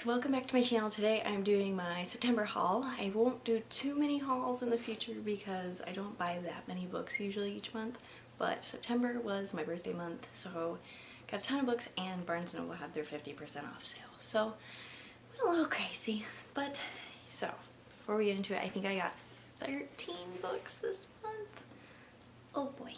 guys, welcome back to my channel. Today I'm doing my September haul. I won't do too many hauls in the future because I don't buy that many books usually each month, but September was my birthday month, so got a ton of books and Barnes & Noble had their 50% off sale. So went a little crazy, but so before we get into it, I think I got 13 books this month. Oh boy.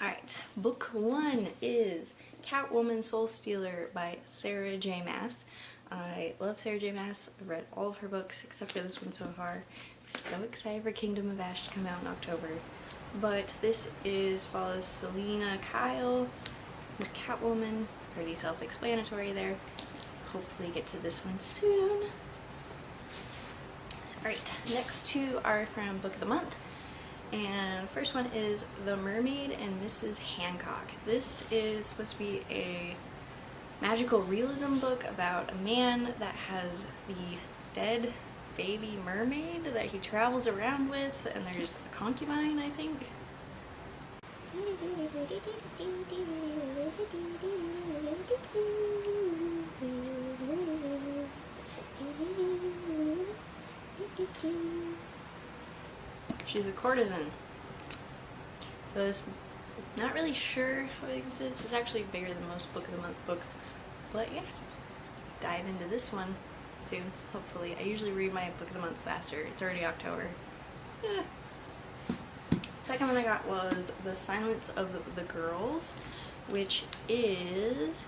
Alright, book one is Catwoman Soulstealer by Sarah J. Maas. I love Sarah J. Maas. I've read all of her books except for this one so far. So excited for Kingdom of Ash to come out in October. But this follows Selena Kyle with Catwoman. Pretty self-explanatory there. Hopefully get to this one soon. Alright, next two are from Book of the Month. And the first one is The Mermaid and Mrs Hancock. This is supposed to be a magical realism book about a man that has the dead baby mermaid that he travels around with, and there's a concubine, I think. She's a courtesan. So it's not really sure how it exists. It's actually bigger than most Book of the Month books. But yeah, dive into this one soon, hopefully. I usually read my Book of the Months faster. It's already October. Yeah. Second one I got was The Silence of the Girls, which is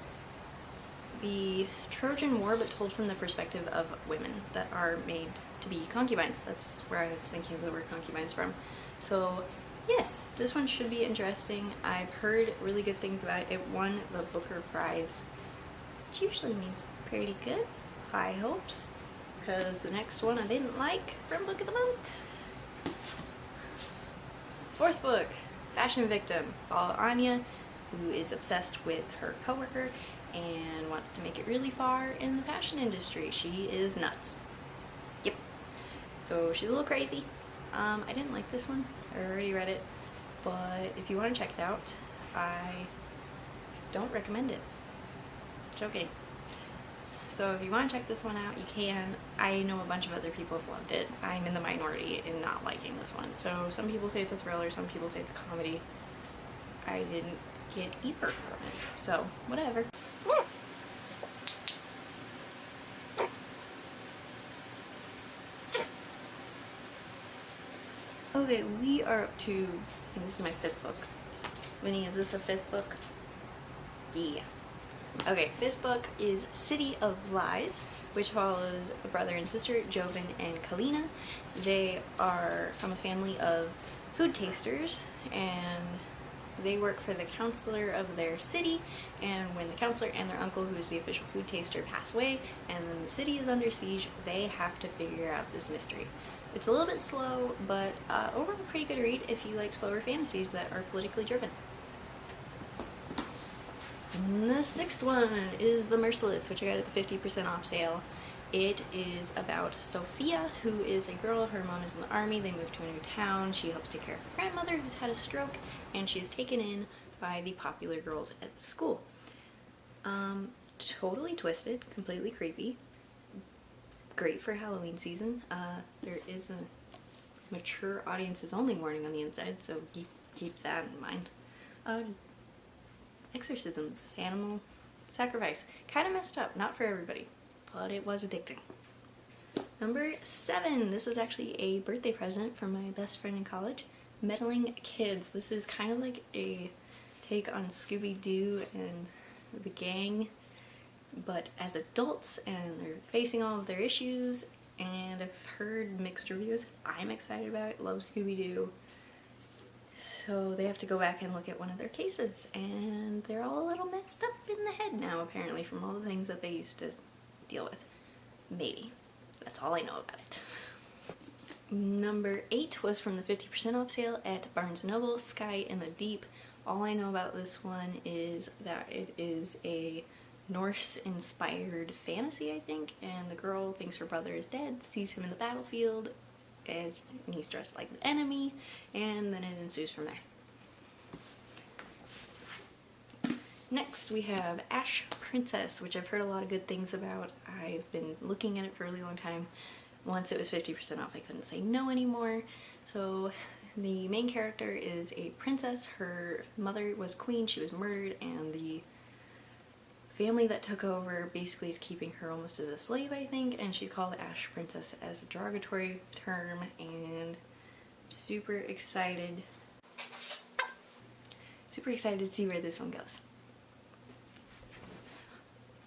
the Trojan War but told from the perspective of women that are made to be concubines. That's where I was thinking of the word concubines from. So yes, this one should be interesting. I've heard really good things about it. It won the Booker Prize, which usually means pretty good. High hopes, because the next one I didn't like from Book of the Month. Fourth book, Fashion Victim. Follow Anya, who is obsessed with her coworker and wants to make it really far in the fashion industry. She is nuts. Yep. So she's a little crazy. I didn't like this one. I already read it. But if you want to check it out, I don't recommend it. Joking. So if you want to check this one out, you can. I know a bunch of other people have loved it. I'm in the minority in not liking this one. So some people say it's a thriller, some people say it's a comedy. I didn't get either from it. So whatever. Okay, we are up to, I think this is my fifth book. Winnie, is this a fifth book? Yeah. Okay, fifth book is City of Lies, which follows a brother and sister, Joven and Kalina. They are from a family of food tasters, and they work for the counselor of their city, and when the counselor and their uncle, who is the official food taster, pass away, and then the city is under siege, they have to figure out this mystery. It's a little bit slow, but overall a pretty good read if you like slower fantasies that are politically driven. And the sixth one is The Merciless, which I got at the 50% off sale. It is about Sophia, who is a girl. Her mom is in the army. They move to a new town. She helps take care of her grandmother, who's had a stroke, and she is taken in by the popular girls at the school. Totally twisted, completely creepy. Great for Halloween season. There is a mature audiences only warning on the inside, so keep that in mind. Exorcisms, animal sacrifice. Kind of messed up, not for everybody, but it was addicting. Number 7, this was actually a birthday present from my best friend in college, Meddling Kids. This is kind of like a take on Scooby-Doo and the gang, but as adults, and they're facing all of their issues, and I've heard mixed reviews. I'm excited about it, love Scooby-Doo. So they have to go back and look at one of their cases, and they're all a little messed up in the head now, apparently, from all the things that they used to deal with. Maybe. That's all I know about it. Number 8 was from the 50% off sale at Barnes & Noble, Sky in the Deep. All I know about this one is that it is a Norse-inspired fantasy, I think, and the girl thinks her brother is dead, sees him in the battlefield, and he's dressed like the enemy, and then it ensues from there. Next we have Ash Princess, which I've heard a lot of good things about. I've been looking at it for a really long time. Once it was 50% off, I couldn't say no anymore. So the main character is a princess. Her mother was queen, she was murdered, and the family that took over basically is keeping her almost as a slave, I think, and she's called Ash Princess as a derogatory term, and super excited to see where this one goes.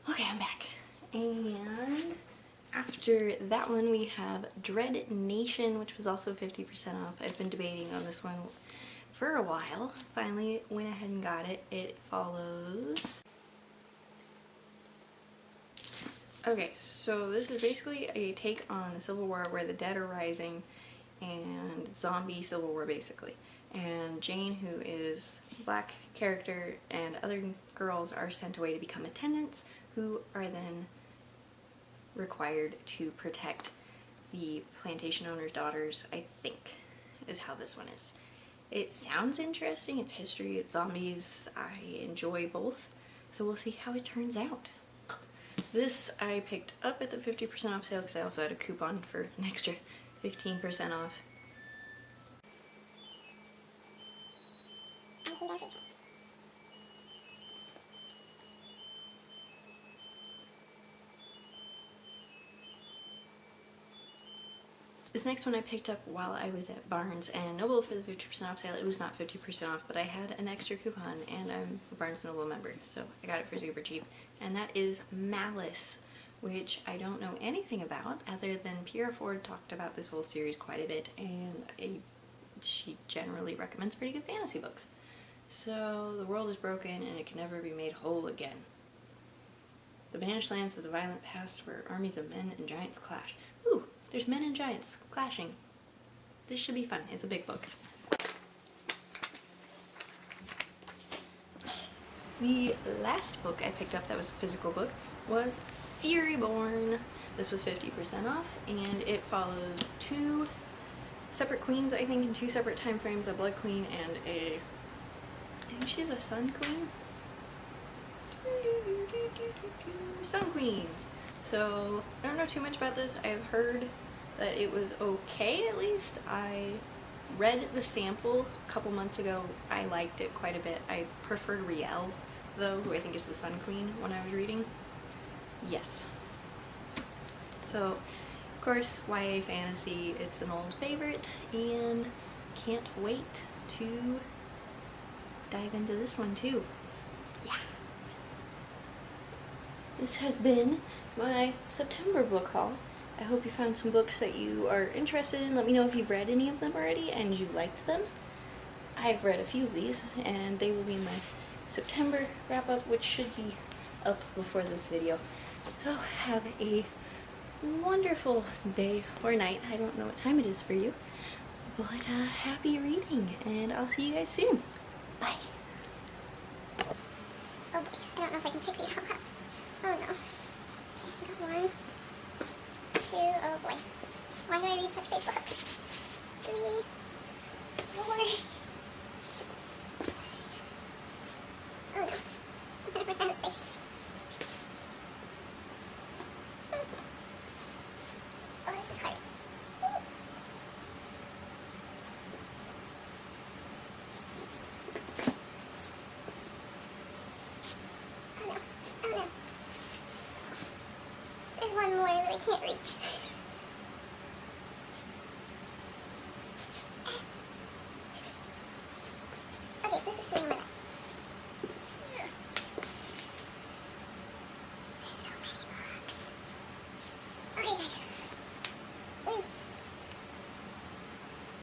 Okay, I'm back. And after that one we have Dredd Nation, which was also 50% off. I've been debating on this one for a while. Finally went ahead and got it. It follows... Okay, so this is basically a take on the Civil War where the dead are rising and zombie Civil War basically. And Jane, who is a black character, and other girls are sent away to become attendants who are then required to protect the plantation owner's daughters, I think is how this one is. It sounds interesting, it's history, it's zombies, I enjoy both, so we'll see how it turns out. This I picked up at the 50% off sale because I also had a coupon for an extra 15% off. I hate everything. This next one I picked up while I was at Barnes and Noble for the 50% off sale. It was not 50% off, but I had an extra coupon, and I'm a Barnes & Noble member, so I got it for super cheap. And that is Malice, which I don't know anything about other than Pierre Ford talked about this whole series quite a bit, and she generally recommends pretty good fantasy books. So the world is broken and it can never be made whole again. The Vanished Lands has a violent past where armies of men and giants clash. Ooh, there's men and giants clashing. This should be fun. It's a big book. The last book I picked up that was a physical book was Furyborn. This was 50% off, and it follows two separate queens, I think, in two separate time frames, a Blood Queen and a... I think she's a Sun Queen? Sun Queen! So, I don't know too much about this. I've heard that it was okay, at least. I read the sample a couple months ago. I liked it quite a bit. I preferred Riel, though, who I think is the Sun Queen, when I was reading. Yes. So, of course, YA fantasy, it's an old favorite, and can't wait to dive into this one, too. Yeah. This has been my September book haul. I hope you found some books that you are interested in. Let me know if you've read any of them already and you liked them. I've read a few of these, and they will be in my September wrap-up, which should be up before this video. So have a wonderful day or night. I don't know what time it is for you, but happy reading, and I'll see you guys soon. Bye. Oh boy, I don't know if I can pick these all up. Oh no. Okay, I got 1, 2, oh boy. Why do I read such big books? 3, 4. Oh no. I'm gonna run out of space. Oh, this is hard. Oh no. Oh no. There's one more that I can't reach.